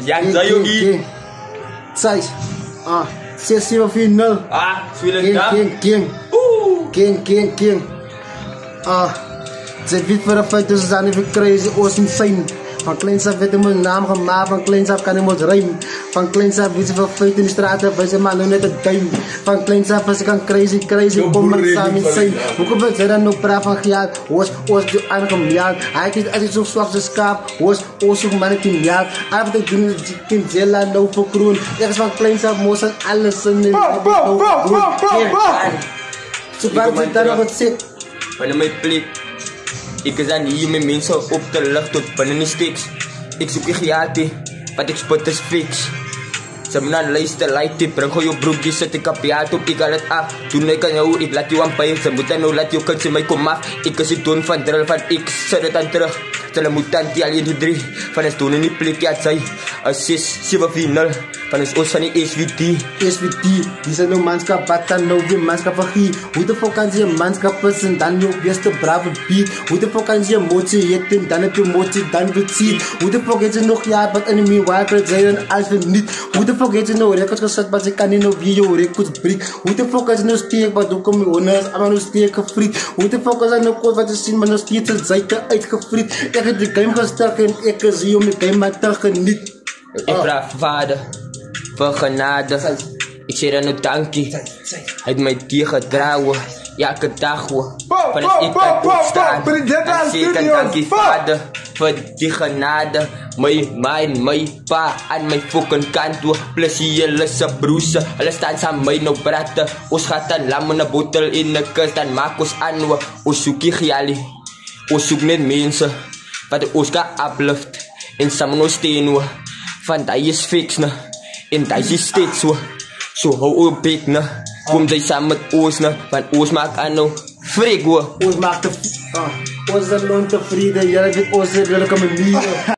Yang saya yogi. 6. 6-7-4-0. King. Ze weet voor de feit dus zijn even crazy als insane. Van kleins af weet mijn naam gemaakt, van kleins af kan ik moet rijmen. Van kleins af weet ze veel feit in de straat, wij zijn maar nog net een duim. Van kleins af als ik kan crazy, kom maar samen insane. Hoe kan ze dan nog praten van geld? Hoos de aangekomen jaar. Hij is als ik zo zwak als schaap. Hoos zoek maar 10 jaar. Af en toe in Zella lopen groen. Ergens van kleins af moest en alles in de zo waar zit daar nog wat zit? Wanneer mijn plek. Ik is aan hier met mensen op te lucht tot binnen de stiks. Ik zoek je geld, wat ik spot is fix. Ze me aan luisteren, light, breng gewoon je broekje, zet ik op je hart op, ik haal het af. Toen ik aan jou, ik laat jou aan pijn, ze moeten nou laat jou kunnen, ze mij komen af. Ik is het doen van drill, van ik zet het aan terug. Ze moeten aan die alleen die 3, van het doen in die plek, ja, zij. 6-7-4-0, van het oost van die SVT, die zijn nou manskap, wat dan nou weer manskap van Gie. Hoe de fuck kan ze een manskap is en dan je beste brave beat. Hoe de fuck kan ze een motie hitten, dan heb je motie, dan doet ziet. Hoe de fuck heeft ze nog ja, wat enemy water zijn als we niet. Hoe de fuck heeft ze nou records gezet, maar ze kan niet nou wie je records breek. Hoe de fuck is ze nou steek, maar doe kom je honors, maar nou steek gefriet. Hoe de fuck is ze nou kort wat je zien, maar nou steeds een zijde uitgefriet. Ik heb de game gesteld en ik zie om de game maar te geniet. Ik vraag vader, voor genade. Ik zeg dan een dankie, uit mijn dier getrouwen. Ja, elke dag hoor, van het ik kan opstaan. En zeker dankie vader, voor die genade. Mijn pa aan mijn fucking kant door. Plus jullie zijn broers, hulle staan samen mij nou praten. Ons gaat dan lam in een botel in de kust, dan maak ons aan. Ons zoek je giali, ons zoek net mensen, wat de ons kan uplift. En samen ons steen van die is fix na, en die is steeds so hou op bek na, kom zij samen met ons na, want ons maak aan nou freak Ons maakt de, ons is er loon tevreden, jullie weet ons er, jullie komen niet.